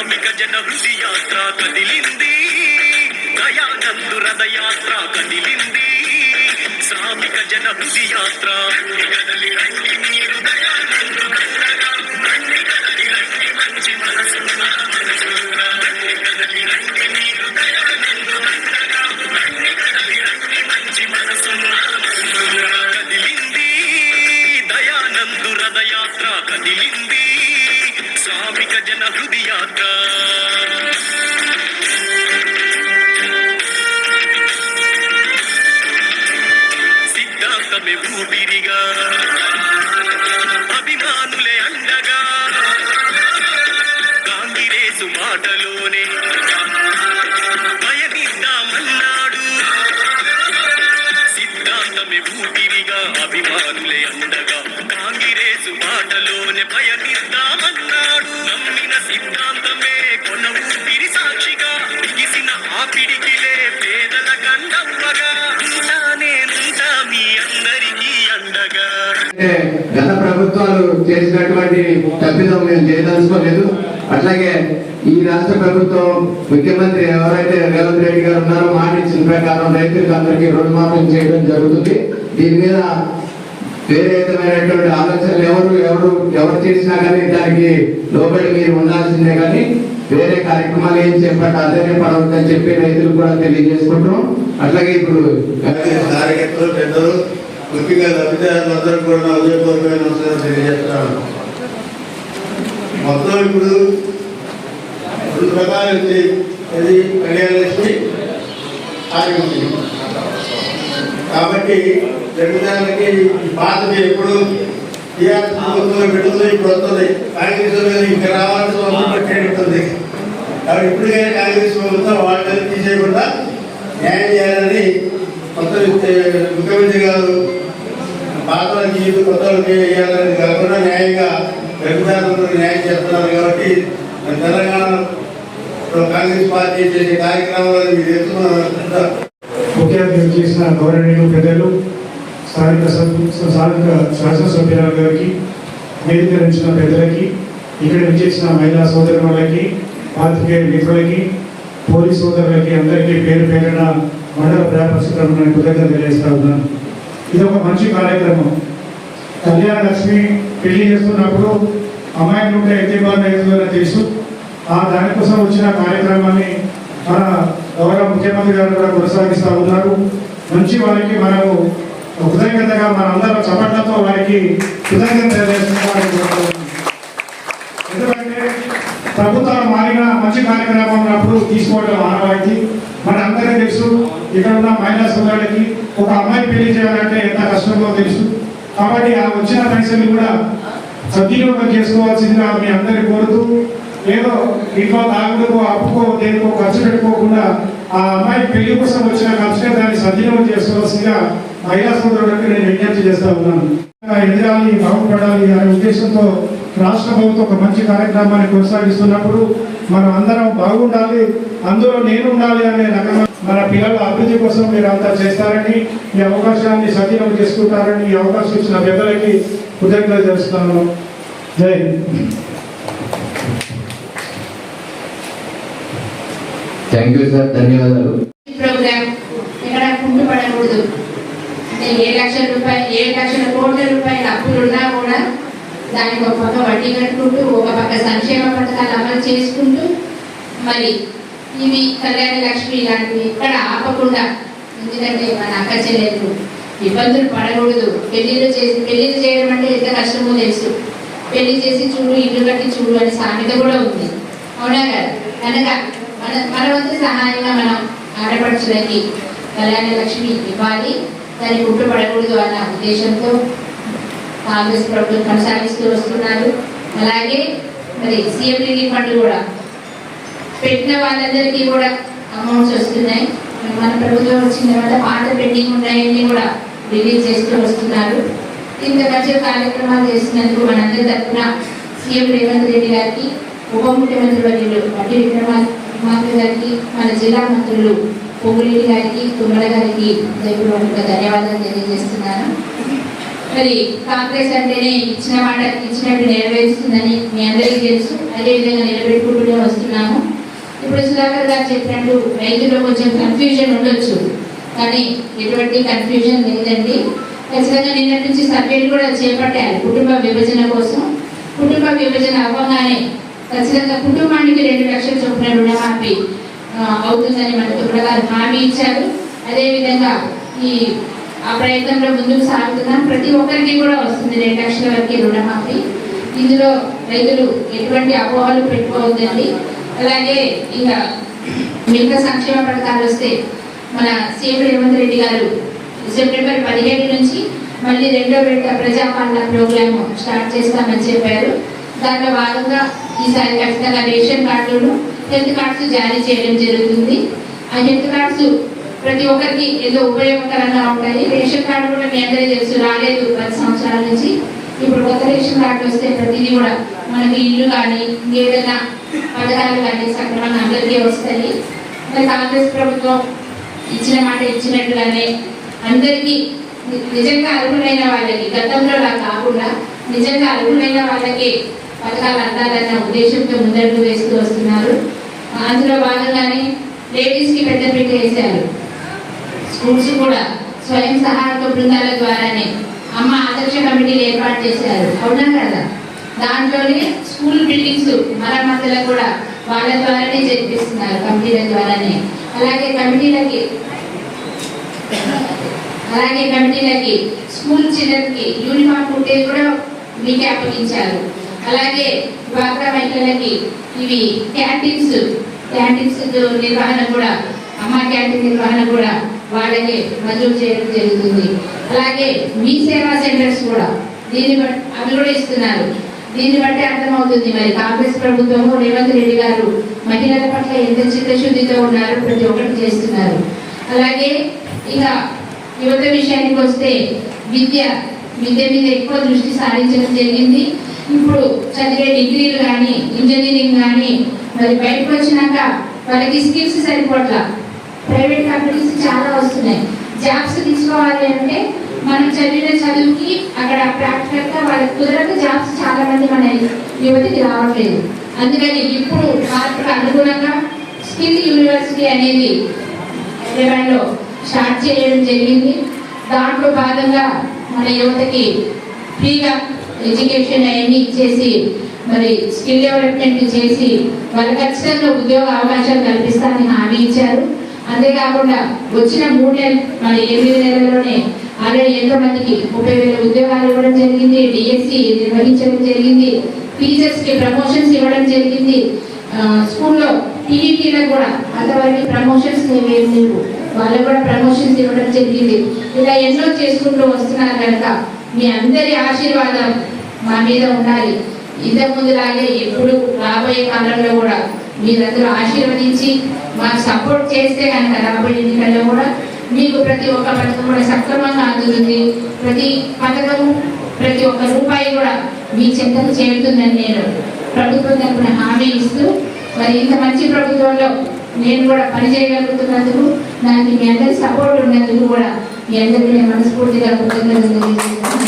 శ్రామిక జన హృది యాత్ర కదిలింది, దయానందు రథయాత్ర కదిలింది, శ్రామిక జన హృది యాత్ర కదలి రండి మీరు దయానందు కండగా, రండి కదలి రండి మంచి మనసున్న మనసుగా, రండి కదలి రండి మీరు దయానందు కండగా, రండి కదలి రండి మంచి మనసున్న మనసుగా. కదిలింది దయానందు రథయాత్ర కదిలింది, శ్రామిక జన హృది యాత్ర. సిద్ధాంతమే ఊపిరిగా, అభిమానులే అండగా, కాంగ్రెసు మాటలోనే పయనిద్దామన్నాడు. సిద్ధాంతమే ఊపిరిగా, అభిమానులే అండగా, కాంగ్రెసు మాటలోనే పయనిద్దామన్నాడు. నమ్మిన సిద్ధాంతమే కొన ఊపిరి సాక్షిగా, బిగిసిన ఆపిడికిలే పేదల కండవ్వగా, నేనుంటా మీ అందరికీ అండగా. గత ప్రభుత్వాలు చేసినటువంటి తప్పిదం మేము చేయదలుచుకోలేదు. అట్లాగే ఈ రాష్ట్ర ప్రభుత్వం ముఖ్యమంత్రి ఎవరైతే రేవంత్ రెడ్డి గారు ఉన్నారో మాట ఇచ్చిన ప్రకారం రైతులకు అందరికీ రుణమాఫీ చేయడం జరుగుతుంది. దీని మీద వేరే విధమైనటువంటి ఆలోచనలు ఎవరు చేసినా కానీ దానికి లోబడి మీరు ఉండాల్సిందే, కానీ వేరే కార్యక్రమాలు ఏం చేపట్ట అదే పడవద్దని చెప్పి రైతులు కూడా తెలియజేసుకుంటాం. అట్లాగే ఇప్పుడు కార్యకర్తలు పెద్దలు ముఖ్యంగా లబ్ధిదారులందరూ కూడా ఉదయపూర్వకమైన అవసరం తెలియజేస్తున్నాను. మొత్తం ఇప్పుడు 2 రకాలు వచ్చి అది కళ్యాణలక్ష్మి ఆరోగ్యం. కాబట్టి లబ్ధిదారులకి పాతది ఎప్పుడు టీఆర్ఎస్ ప్రభుత్వంలో పెడుతుంది, ఇప్పుడు వస్తుంది. కాంగ్రెస్ ఇంకా రావాల్సిన అవసరం పెట్టేటుంది. కాబట్టి ఇప్పటికైనా కాంగ్రెస్ ప్రభుత్వం వాళ్ళని తీసేయకుండా న్యాయం చేయాలని కొత్త ముఖ్యమంత్రి గారు పాత్రకి కొత్తలకి వేయాలని కాకుండా న్యాయంగా లబ్ధిదారులకు న్యాయం చేస్తున్నారు. కాబట్టి తెలంగాణలో కాంగ్రెస్ పార్టీ చేసే కార్యక్రమాలను మీరు ఎత్తున్నారు. ముఖ్య అతిథి చేసిన గౌరవనీయులు పెద్దలు, స్థానిక శాసనసభ్యుల గారికి, వేదికరించిన పెద్దలకి, ఇక్కడ విచ్చేసిన మహిళా సోదరులకి, పాత్రికేయ మిత్రులకి, పోలీస్ సోదరులకి అందరికీ పేరు పేరున మండల ప్రజాప్రతినిధులను కృతజ్ఞతలు తెలియజేస్తా ఉన్నాను. ఇది ఒక మంచి కార్యక్రమం. కళ్యాణ లక్ష్మి పెళ్లి చేస్తున్నప్పుడు అమ్మాయిలు ఉంటే ఎంత ఇబ్బంది అవుతుందో తెలుసు. దానికోసం వచ్చిన కార్యక్రమాన్ని మన గౌరవ ముఖ్యమంత్రి గారు కూడా కొనసాగిస్తూ ఉన్నారు. మంచి వారికి మనము కృతజ్ఞతగా మనందరం చప్పట్లతో వారికి కృతజ్ఞత తెలియజేస్తున్నారు. ఎందుకంటే ప్రభుత్వాలు మారిన మంచి కార్యక్రమం ఉన్నప్పుడు తీసుకోవడం ఆనవాయితీ. మన అందరికీ తెలుసు, ఇక్కడ ఉన్న మహిళా సోదరులకి ఒక అమ్మాయి పెళ్లి చేయాలంటే ఎంత కష్టమో తెలుసు. కాబట్టి ఆ వచ్చిన పైసలు కూడా సద్వినియోగం చేసుకోవాల్సిందిగా మీ అందరినీ కోరుతూ, ఏదో ఇంట్లో తాగుడుకో అప్పుకో దేనికో ఖర్చు పెట్టుకోకుండా ఆ అమ్మాయి పెళ్లి కోసం వచ్చిన ఖర్చుగా దాన్ని సద్వినియోగం చేసుకోవాల్సిందిగా మహిళా సోదరులకు నేను విజ్ఞప్తి చేస్తా ఉన్నాను. ఎదగాలి, బాగుపడాలి అనే ఉద్దేశంతో రాష్ట్ర ప్రభుత్వం ఒక మంచి కార్యక్రమాన్ని కొనసాగిస్తున్నప్పుడు మనం అందరం బాగుండాలి, అందులో నేను ఉండాలి అనే రకమైన మన పిల్లల అభివృద్ధి కోసం మీరు అంతా చేస్తారని, ఈ అవకాశాన్ని సద్వినియోగం చేసుకుంటారని ఈ అవకాశం ఇచ్చిన పెద్దలకి కృతజ్ఞతలు చేస్తున్నాను. జై థ్యాంక్ యూ సార్, ధన్యవాదాలు. ప్రోగ్రామ్ ఎక్కడ కుంటుపడకూడదు. అంటే 7 లక్షల కోట్ల రూపాయల అప్పులున్నా కూడా దానికి ఒక పక్క వడ్డీ కట్టుకుంటూ, ఒక పక్క సంక్షేమ పథకాలు అమలు చేసుకుంటూ, మరి ఇవి కళ్యాణ లక్ష్మి ఇలాంటివి ఎక్కడ ఆపకుండా, ఎందుకంటే మన అక్క చెల్లెలు ఇబ్బందులు పడకూడదు. పెళ్లిళ్ళు చేయడం అంటే ఎంత కష్టమో తెలుసు. పెళ్లి చేసి చూడు, ఇల్లు కట్టి చూడు అనే సామెత కూడా ఉంది, అవునా కదా? అనగా మన వంతు సహాయంగా మనం ఆడపడుచులకి కళ్యాణ లక్ష్మి ఇవ్వాలి, దాన్ని కుట్టుపడకూడదు అన్న ఉద్దేశంతో కాంగ్రెస్ ప్రభుత్వం కొనసాగిస్తూ వస్తున్నారు. అలాగే మరి సీఎం రిలీఫ్ ఫండ్ కూడా పెట్టిన వాళ్ళందరికీ కూడా అమౌంట్స్ వస్తున్నాయి. మన ప్రభుత్వం వచ్చిన తర్వాత పాత పెండింగ్ ఉన్నాయని కూడా రిలీజ్ చేస్తూ వస్తున్నారు. ఇంత మంచి కార్యక్రమాలు చేసినందుకు మనందరి తరఫున సీఎం రేవంత్ రెడ్డి గారికి, ఉప ముఖ్యమంత్రి వర్యులు మట్టి విక్రమార్క గారికి, మన జిల్లా మంత్రులు పొంగులేటి గారికి, తుమ్మల గారికి హృదయపూర్వకంగా ధన్యవాదాలు తెలియజేస్తున్నాను. మరి కాంగ్రెస్ అంటేనే ఇచ్చిన మాట ఇచ్చినట్టు నెరవేరుస్తుందని మీ అందరికీ తెలుసు. అదేవిధంగా నిలబెట్టుకుంటూనే వస్తున్నాము. సుధాకర్ గారు చెప్పినట్టు రైతుల్లో కొంచెం కన్ఫ్యూజన్ ఉండొచ్చు, కానీ ఎటువంటి కన్ఫ్యూజన్ లేదండి. ఖచ్చితంగా నిన్నటి నుంచి సర్వేలు కూడా చేపట్టారు కుటుంబ విభజన కోసం. కుటుంబ విభజన అవ్వగానే ఖచ్చితంగా కుటుంబానికి 2 లక్షల చొప్పున రుణమాఫీ అవుతుందని మనకు కూడా హామీ ఇచ్చారు. అదేవిధంగా ఆ ప్రయత్నంలో ముందుకు సాగుతున్నాం. ప్రతి ఒక్కరికి కూడా వస్తుంది 2 లక్షల వరకు రుణమాఫీ. ఇందులో రైతులు ఎటువంటి అపోహలు పెట్టుకోవద్దండి. అలాగే ఇంకా మిగతా సంక్షేమ పథకాలు వస్తే మన సీఎం రేవంత్ రెడ్డి గారు సెప్టెంబర్ 17 నుంచి మళ్ళీ 2వ విడత ప్రజాపాలన ప్రోగ్రామ్ స్టార్ట్ చేస్తామని చెప్పారు. దాంట్లో భాగంగా ఈసారి ఖచ్చితంగా రేషన్ కార్డులు, హెల్త్ కార్డ్స్ జారీ చేయడం జరుగుతుంది. ఆ హెల్త్ కార్డ్స్ ప్రతి ఒక్కరికి ఏదో ఉపయోగకరంగా ఉంటాయి. రేషన్ కార్డు కూడా మీ అందరికీ తెలుసు, రాలేదు 10 సంవత్సరాల నుంచి. ఇప్పుడు కొత్త రేషన్ కార్డు వస్తే ప్రతిదీ కూడా మనకి ఇల్లు కానీ ఏదైనా పథకాలు కానీ సక్రమంగా అందరికీ వస్తాయి. మరి కాంగ్రెస్ ప్రభుత్వం ఇచ్చిన మాట ఇచ్చినట్టుగానే అందరికీ నిజంగా అర్హులైన వాళ్ళకి, గతంలో అలా కాకుండా నిజంగా అర్హులైన వాళ్ళకి పథకాలు అందాలన్న ఉద్దేశంతో ముందడుగు వేస్తూ వస్తున్నారు. అందులో భాగంగానే లేడీస్కి పెద్దపీట వేశారు. స్కూల్స్ కూడా స్వయం సహాయక బృందాల ద్వారానే అమ్మ ఆదర్శ కమిటీలు ఏర్పాటు చేశారు. అవునా కదా? దాంట్లోనే స్కూల్ బిల్డింగ్స్ మరమ్మతులకు కూడా వాళ్ళ ద్వారానే జరిపిస్తున్నారు, కమిటీల ద్వారానే. అలాగే కమిటీలకి స్కూల్ చిల్డ్రన్కి యూనిఫామ్ కుట్టే కూడా మీకే అప్పగించారు. అలాగే డ్వాక్రా మహిళలకి ఇవి క్యాంటీన్స్ నిర్వహణ కూడా, అమ్మ క్యాంటీన్ నిర్వహణ కూడా వాళ్ళకి మంజూరు చేయడం జరుగుతుంది. అలాగే మీ సేవా సెంటర్స్ కూడా అవి కూడా ఇస్తున్నారు. దీన్ని బట్టి అర్థమవుతుంది మరి కాంగ్రెస్ ప్రభుత్వము, రేవంత్ రెడ్డి గారు మహిళల పట్ల ఎంత చిత్తశుద్ధితో ఉన్నారో ప్రతి ఒక్కటి చేస్తున్నారు. అలాగే ఇక యువత విషయానికి వస్తే విద్య మీద ఎక్కువ దృష్టి సారించడం జరిగింది. ఇప్పుడు చదివే డిగ్రీలు కానీ ఇంజనీరింగ్ కానీ మరి బయటకు వచ్చినాక వాళ్ళకి స్కిల్స్ సరిపోట్ల. ప్రైవేట్ కంపెనీస్ చాలా వస్తున్నాయి. జాబ్స్ తీసుకోవాలి అంటే మనం చదివిన చదువుకి అక్కడ ప్రాక్టికల్ గా వాళ్ళకి కుదరక జాబ్స్ చాలా మంది మన యువతికి రావట్లేదు. అందుకని ఇప్పుడు మార్పుకు అనుగుణంగా స్కిల్ యూనివర్సిటీ అనేది హైదరాబాద్లో స్టార్ట్ చేయడం జరిగింది. దాంట్లో భాగంగా మన యువతకి ఫ్రీగా ఎడ్యుకేషన్ అవన్నీ ఇచ్చేసి మరి స్కిల్ డెవలప్మెంట్ చేసి వాళ్ళకి ఖచ్చితంగా ఉద్యోగ అవకాశాలు కల్పిస్తామని హామీ ఇచ్చారు. అంతేకాకుండా వచ్చిన 3 నెలలు మరి 8 నెలల్లోనే ఆల్రెడీ ఎంతో మందికి 30,000 ఉద్యోగాలు ఇవ్వడం జరిగింది. డిఎస్సి నిర్వహించడం జరిగింది. టీచర్స్ కి ప్రమోషన్స్ ఇవ్వడం జరిగింది. స్కూల్లో టీఈటీలకు కూడా అంతవరకు ప్రమోషన్స్ లేవు, వాళ్ళకు కూడా ప్రమోషన్స్ ఇవ్వడం జరిగింది. ఇలా ఎన్నో చేసుకుంటూ వస్తున్నారు కనుక మీ అందరి ఆశీర్వాదం మా మీద ఉండాలి. ఇంతకుముందులాగే ఎప్పుడు రాబోయే కాలంలో కూడా మీరందరూ ఆశీర్వదించి మాకు సపోర్ట్ చేస్తే కనుక రాబోయే ఎన్నికల్లో కూడా మీకు ప్రతి ఒక్క పథకం కూడా సక్రమంగా అందుతుంది. ప్రతి పథకము ప్రతి ఒక్క రూపాయి కూడా మీ చెంతకు చేరుతుందని నేను ప్రభుత్వం తరఫున హామీ ఇస్తూ మరి ఇంత మంచి ప్రభుత్వంలో నేను కూడా పనిచేయగలుగుతున్నందుకు, దానికి మీ అందరి సపోర్ట్ ఉన్నందుకు కూడా మీ అందరికీ నేను మనస్ఫూర్తిగా కృతజ్ఞతలు తెలియజేస్తున్నాను.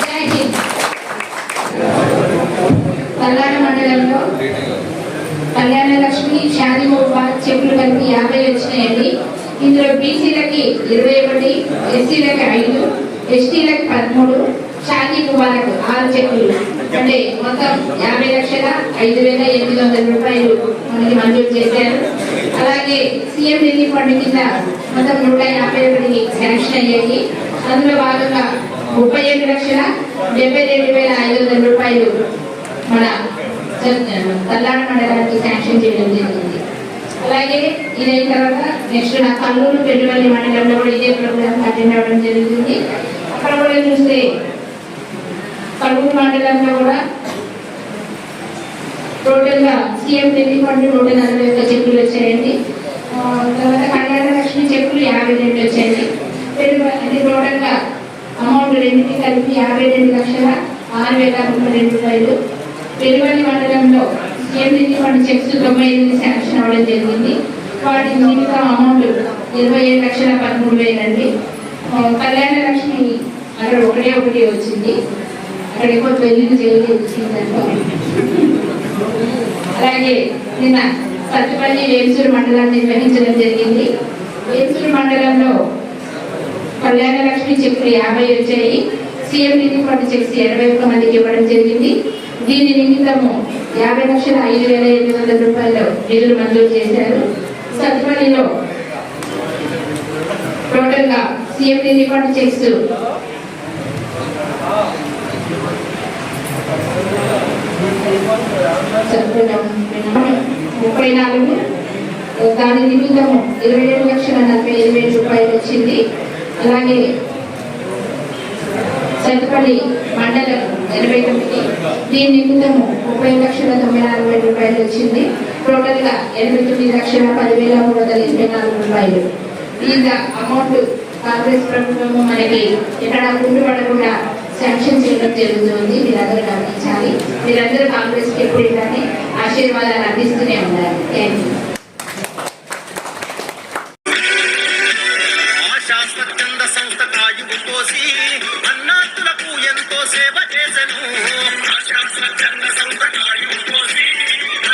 జై హింద్. కళ్యాణ మండలంలో కళ్యాణ లక్ష్మి, షాదీ ముబారక్ చెక్కులు కలిపి 50 వచ్చినాయండి. ఇందులో బీసీలకి 21, ఎస్సీలకి 5, ఎస్టీలకి 13, షాదీ ముబారక్ 6 చెక్కులు, అంటే మొత్తం 50,05,800 రూపాయలు మనకి మంజూరు చేశారు. అలాగే సీఎం రిలీఫ్ ఫండ్ కింద మొత్తం 151 శాంక్షన్ అయ్యాయి. అందులో భాగంగా 37,72,500 రూపాయలు మన తల్లాడ మండలానికి శాంక్షన్ చేయడం జరిగింది. అలాగే ఇదైన తర్వాత నెక్స్ట్ నా కల్లూరు పెళ్లివల్లి మండలంలో కూడా ఇదే ప్రోగ్రామ్ అటెండ్ అవ్వడం జరుగుతుంది. అక్కడ కూడా చూస్తే కల్లూరు మండలంలో కూడా టోటల్ గా సీఎం రిలీఫ్ ఫండ్ 141 చెక్కులు వచ్చాయండి. తర్వాత కళ్యాణ లక్ష్మి చెక్కులు 52 వచ్చాయి. అంటే టోటల్ గా అమౌంట్ రెండింటికి కలిపి 52,06,032 రూపాయలు. పెరువల్లి మండలంలో CM relief fund checks 98 sanction అవ్వడం జరిగింది. వాటి మిగతా అమౌంట్ 27,13,000 అండి. కళ్యాణ లక్ష్మి అక్కడ ఒకటే వచ్చింది, అక్కడ ఎక్కువ పెళ్లిళ్ళు చేయలేదు. అలాగే నిన్న సత్తుపల్లి వేల్సూరు మండలాన్ని నిర్వహించడం జరిగింది. వేల్సూరు మండలంలో కళ్యాణ లక్ష్మి చెక్కులు 50 వచ్చాయి. సీఎం రిలీఫ్ ఫండ్ చెక్స్ 21 మందికి ఇవ్వడం జరిగింది. దీని నిమిత్తము 50,05,700 రూపాయలు నిధులు మంజూరు చేశారు. సత్తుపల్లిలో టోటల్ గా సీఎం రిలీఫ్ ఫండ్ చెక్స్ 34, దాని నిమిత్తము 27,45,000 రూపాయలు వచ్చింది. అలాగే సత్తుపల్లి మండలం 89, దీని నిమిత్తము 30,94,000 రూపాయలు వచ్చింది. టోటల్ గా 89,10,384 రూపాయలు. ఈ అమౌంట్ కాంగ్రెస్ ప్రభుత్వము మనకి ఎక్కడ కుంటుపడకుండా శాంక్షన్ చేయడం జరుగుతుంది. మీరందరూ గమనించాలి. మీరందరూ కాంగ్రెస్ కి ఎప్పుడు ఇలానే ఆశీర్వాదాలు అందిస్తూనే ఉన్నారు. Thank you. ఆశా స్వచ్ఛంద సంస్థ కాయువు కోసి అన్నాతులకు ఎంతో సేవ చేసెను. ఆశా స్వచ్ఛంద సంస్థ కాయువు కోసి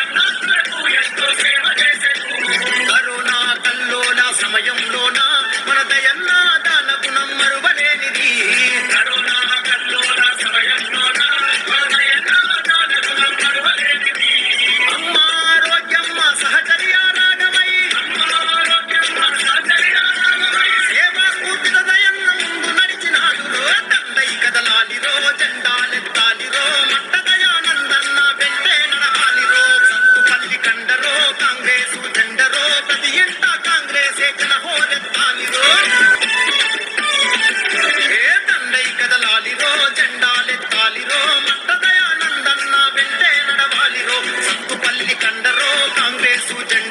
అన్నాతులకు ఎంతో సేవ చేసెను. కరోనా కల్లోల సమయంలోన మన దయన్న దాన గుణం మరువలేనిది. కరోనా కల్లోల సమయంలోన మన దయన్న దాన గుణం మరువలేనిది. అమ్మ ఆరోగ్యమ్మ సహచర్య రాగమై, అమ్మ ఆరోగ్యమ్మ సహచర్య రాగమై సేవా కూర్చుల దయన్న ముందు నడిచినాడురో. తండై కదలాలిరో, జెండాలెత్తాలిరో, మట్ట దయానందన్న వెంటే నడవాలిరో. సత్తుపల్లి కండరో, కాంగ్రెసు జెండరో, ప్రతి ఎంట కాంగ్రెసే జనహోరెత్తాలిరో. ఏ తండై కదలాలిరో, జెండాలెత్తాలిరో, మట్ట దయానందన్న వెంటే నడవాలిరో. సత్తుపల్లి కండరో, కాంగ్రెసు జెండరో.